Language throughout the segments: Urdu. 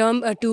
term to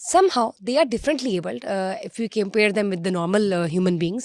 somehow they are differently abled if you compare them with the normal human beings.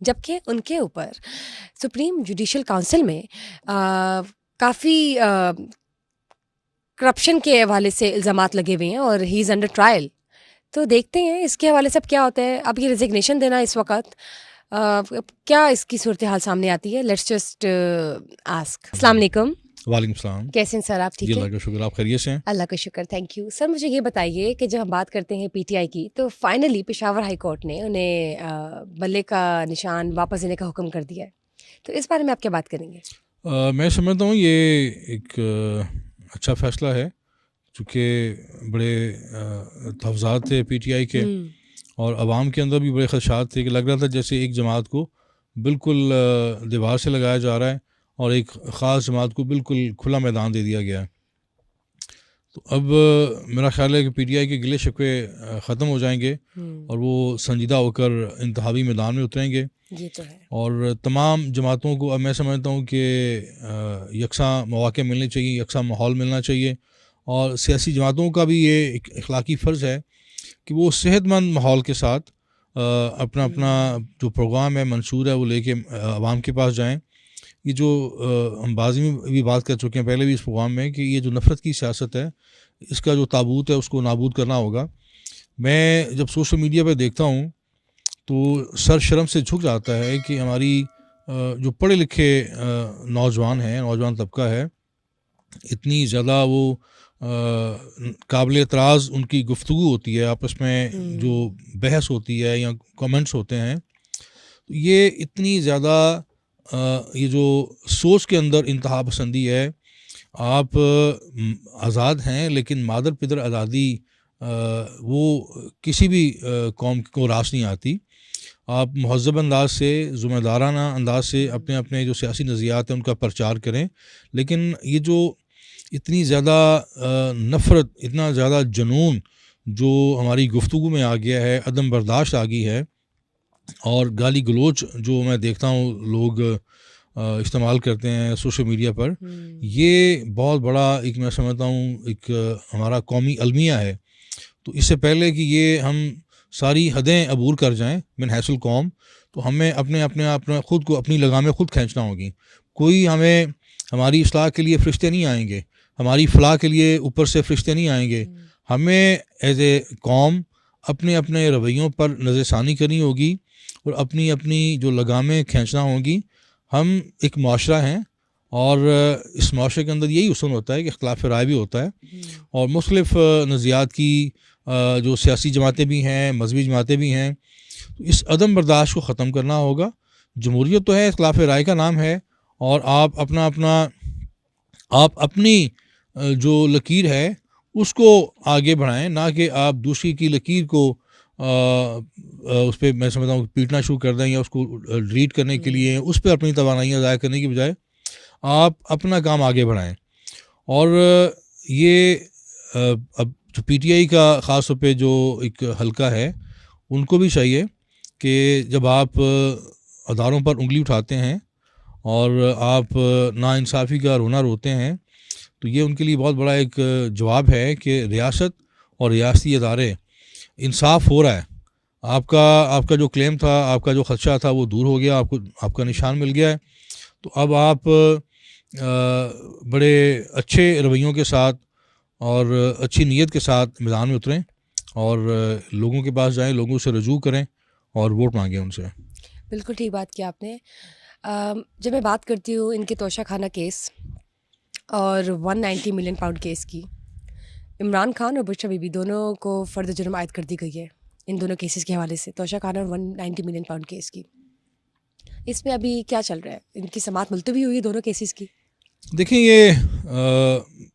جبکہ ان کے اوپر سپریم جوڈیشل کونسل میں کافی کرپشن کے حوالے سے الزامات لگے ہوئے ہیں اور ہی از انڈر ٹرائل. تو دیکھتے ہیں اس کے حوالے سے اب کیا ہوتا ہے. اب یہ ریزگنیشن دینا اس وقت کیا اس کی صورتحال سامنے آتی ہے؟ Let's just ask. السلام علیکم. وعلیکم السلام. کیسے ہیں سر آپ؟ ٹھیک جی ہے، اللہ کا شکر. آپ خیریت سے ہیں؟ اللہ کا شکر، تھینک یو. سر مجھے یہ بتائیے کہ جب ہم بات کرتے ہیں پی ٹی آئی کی تو فائنلی پشاور ہائی کورٹ نے انہیں بلے کا نشان واپس دینے کا حکم کر دیا ہے. تو اس بارے میں آپ کیا بات کریں گے؟ میں سمجھتا ہوں یہ ایک اچھا فیصلہ ہے، چونکہ بڑے تحفظات تھے پی ٹی آئی کے اور عوام کے اندر بھی بڑے خدشات تھے کہ لگ رہا تھا جیسے ایک جماعت کو بالکل دیوار سے لگایا جا رہا ہے اور ایک خاص جماعت کو بالکل کھلا میدان دے دیا گیا ہے. تو اب میرا خیال ہے کہ پی ٹی آئی کے گلے شکوے ختم ہو جائیں گے اور وہ سنجیدہ ہو کر انتخابی میدان میں اتریں گے. یہ تو ہے. اور تمام جماعتوں کو اب میں سمجھتا ہوں کہ یکساں مواقع ملنے چاہیے، یکساں ماحول ملنا چاہیے، اور سیاسی جماعتوں کا بھی یہ ایک اخلاقی فرض ہے کہ وہ صحت مند ماحول کے ساتھ اپنا جو پروگرام ہے، منشور ہے، وہ لے کے عوام کے پاس جائیں. یہ جو ہم بازی میں بھی بات کر چکے ہیں پہلے بھی اس پروگرام میں کہ یہ جو نفرت کی سیاست ہے، اس کا جو تابوت ہے اس کو نابود کرنا ہوگا. میں جب سوشل میڈیا پہ دیکھتا ہوں تو سر شرم سے جھک جاتا ہے کہ ہماری جو پڑھے لکھے نوجوان ہیں، نوجوان طبقہ ہے، اتنی زیادہ وہ قابل اعتراض ان کی گفتگو ہوتی ہے، آپس میں جو بحث ہوتی ہے یا کامنٹس ہوتے ہیں، یہ اتنی زیادہ یہ جو سوچ کے اندر انتہا پسندی ہے. آپ آزاد ہیں لیکن مادر پدر آزادی وہ کسی بھی قوم کو راس نہیں آتی. آپ مہذب انداز سے، ذمہ دارانہ انداز سے اپنے جو سیاسی نظریات ہیں ان کا پرچار کریں، لیکن یہ جو اتنی زیادہ نفرت، اتنا زیادہ جنون جو ہماری گفتگو میں آ گیا ہے، عدم برداشت آ گئی ہے، اور گالی گلوچ جو میں دیکھتا ہوں لوگ استعمال کرتے ہیں سوشل میڈیا پر، یہ بہت بڑا ایک میں سمجھتا ہوں ایک ہمارا قومی المیہ ہے. تو اس سے پہلے کہ یہ ہم ساری حدیں عبور کر جائیں من حیث القوم، تو ہمیں اپنے خود کو اپنی لگامیں خود کھینچنا ہوگی. کوئی ہماری اصلاح کے لیے فرشتے نہیں آئیں گے، ہماری فلاح کے لیے اوپر سے فرشتے نہیں آئیں گے. ہمیں ایز اے قوم اپنے رویوں پر نظر ثانی کرنی ہوگی اور اپنی جو لگامیں کھینچنا ہوں گی. ہم ایک معاشرہ ہیں اور اس معاشرے کے اندر یہی حسن ہوتا ہے کہ اختلاف رائے بھی ہوتا ہے، اور مختلف نظریات کی جو سیاسی جماعتیں بھی ہیں، مذہبی جماعتیں بھی ہیں. تو اس عدم برداشت کو ختم کرنا ہوگا. جمہوریت تو ہے، اختلاف رائے کا نام ہے، اور آپ اپنی جو لکیر ہے اس کو آگے بڑھائیں، نہ کہ آپ دوسری کی لکیر کو اس پہ میں سمجھتا ہوں پیٹنا شروع کر دیں یا اس کو ڈیلیٹ کرنے کے لیے اس پہ اپنی توانائیاں ضائع کرنے کی بجائے آپ اپنا کام آگے بڑھائیں. اور یہ اب جو پی ٹی آئی کا خاص طور پہ جو ایک حلقہ ہے، ان کو بھی چاہیے کہ جب آپ اداروں پر انگلی اٹھاتے ہیں اور آپ ناانصافی کا رونا روتے ہیں، تو یہ ان کے لیے بہت بڑا ایک جواب ہے کہ ریاست اور ریاستی ادارے انصاف ہو رہا ہے. آپ کا جو کلیم تھا، آپ کا جو خدشہ تھا، وہ دور ہو گیا، آپ کا نشان مل گیا ہے. تو اب آپ بڑے اچھے رویوں کے ساتھ اور اچھی نیت کے ساتھ میدان میں اتریں اور لوگوں کے پاس جائیں، لوگوں سے رجوع کریں اور ووٹ مانگیں ان سے. بالکل ٹھیک بات کی آپ نے. جب میں بات کرتی ہوں ان کے توشہ خانہ کیس اور 190 ملین پاؤنڈ کیس کی، عمران خان اور بشرا بی بی دونوں کو فرد جرم عائد کر دی گئی ہے ان دونوں کیسز کے حوالے سے، توشہ خانہ اور 190 ملین پاؤنڈ کیس کی. اس میں ابھی کیا چل رہا ہے؟ ان کی سماعت ملتوی ہوئی ہے دونوں کیسز کی؟ دیکھیں، یہ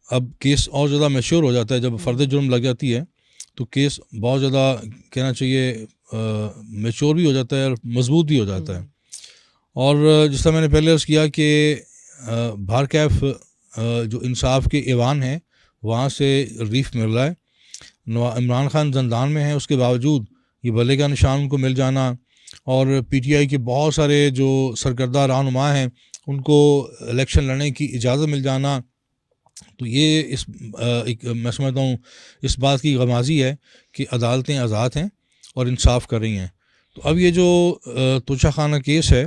اب کیس اور زیادہ میچور ہو جاتا ہے جب فرد جرم لگ جاتی ہے، تو کیس بہت زیادہ کہنا چاہیے میچور بھی ہو جاتا ہے اور مضبوط بھی ہو جاتا ہے. اور جس طرح میں نے پہلے عرض کیا کہ بھارکیف جو انصاف کے ایوان ہیں وہاں سے ریلیف مل رہا ہے. عمران خان زندان میں ہیں، اس کے باوجود یہ بلے کا نشان ان کو مل جانا، اور پی ٹی آئی کے بہت سارے جو سرکردہ رہنما ہیں ان کو الیکشن لڑنے کی اجازت مل جانا، تو یہ ایک میں سمجھتا ہوں اس بات کی غمازی ہے کہ عدالتیں آزاد ہیں اور انصاف کر رہی ہیں. تو اب یہ جو توشہ خانہ کیس ہے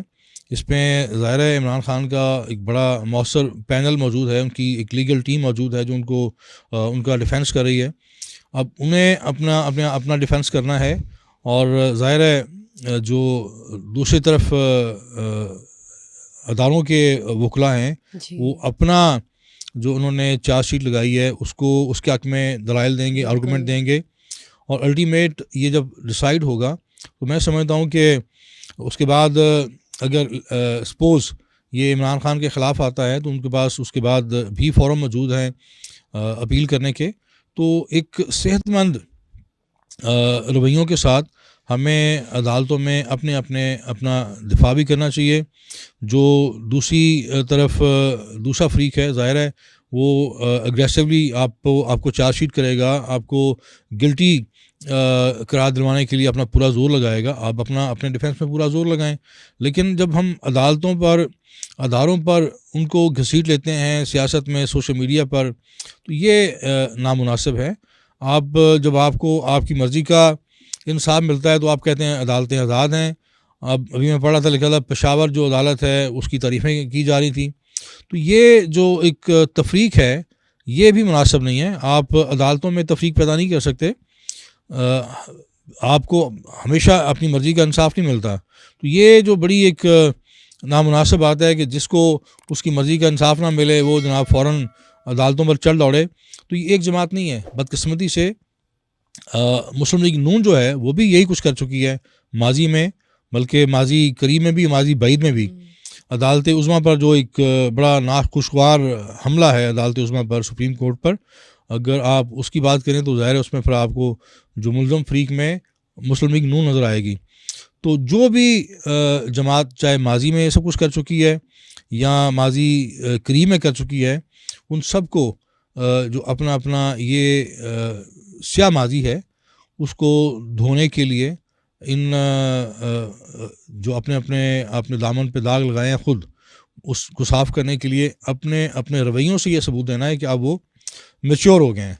اس میں ظاہر ہے عمران خان کا ایک بڑا مؤثر پینل موجود ہے، ان کی ایک لیگل ٹیم موجود ہے جو ان کو ان کا ڈیفینس کر رہی ہے. اب انہیں اپنا ڈیفینس کرنا ہے، اور ظاہر ہے جو دوسری طرف اداروں کے وکلاء ہیں جی وہ اپنا جو انہوں نے چارج شیٹ لگائی ہے اس کے حق میں دلائل دیں گے، آرگومنٹ دیں گے، اور الٹیمیٹ یہ جب ڈیسائیڈ ہوگا تو میں سمجھتا ہوں کہ اس کے بعد اگر سپوز یہ عمران خان کے خلاف آتا ہے تو ان کے پاس اس کے بعد بھی فورم موجود ہیں اپیل کرنے کے. تو ایک صحت مند رویوں کے ساتھ ہمیں عدالتوں میں اپنا دفاع بھی کرنا چاہیے. جو دوسری طرف دوسرا فریق ہے ظاہر ہے وہ اگریسولی آپ کو چارج شیٹ کرے گا، آپ کو گلٹی قرار دلوانے کے لیے اپنا پورا زور لگائے گا. آپ اپنے ڈیفینس میں پورا زور لگائیں، لیکن جب ہم عدالتوں پر اداروں پر ان کو گھسیٹ لیتے ہیں سیاست میں، سوشل میڈیا پر، تو یہ نامناسب ہے. جب آپ کو آپ کی مرضی کا انصاف ملتا ہے تو آپ کہتے ہیں عدالتیں آزاد ہیں. ابھی میں پڑھا تھا لکھا تھا پشاور جو عدالت ہے اس کی تعریفیں کی جا رہی تھیں. تو یہ جو ایک تفریق ہے یہ بھی مناسب نہیں ہے. آپ عدالتوں میں تفریق پیدا نہیں کر سکتے. آپ کو ہمیشہ اپنی مرضی کا انصاف نہیں ملتا. تو یہ جو بڑی ایک نامناسب بات ہے کہ جس کو اس کی مرضی کا انصاف نہ ملے وہ جناب فوراً عدالتوں پر چل دوڑے. تو یہ ایک جماعت نہیں ہے. بدقسمتی سے مسلم لیگ نون جو ہے وہ بھی یہی کچھ کر چکی ہے ماضی میں، بلکہ ماضی قریب میں بھی، ماضی بعید میں بھی. عدالت عظمیٰ پر جو ایک بڑا ناخوشگوار حملہ ہے عدالت عظمیٰ پر، سپریم کورٹ پر، اگر آپ اس کی بات کریں تو ظاہر ہے اس میں پھر آپ کو جو ملزم فریق میں مسلم لیگ نون نظر آئے گی. تو جو بھی جماعت چاہے ماضی میں یہ سب کچھ کر چکی ہے یا ماضی قریب میں کر چکی ہے، ان سب کو جو اپنا یہ سیاہ ماضی ہے اس کو دھونے کے لیے ان جو اپنے دامن پہ داغ لگائے ہیں خود، اس کو صاف کرنے کے لیے اپنے رویوں سے یہ ثبوت دینا ہے کہ اب وہ میچور ہو گئے ہیں.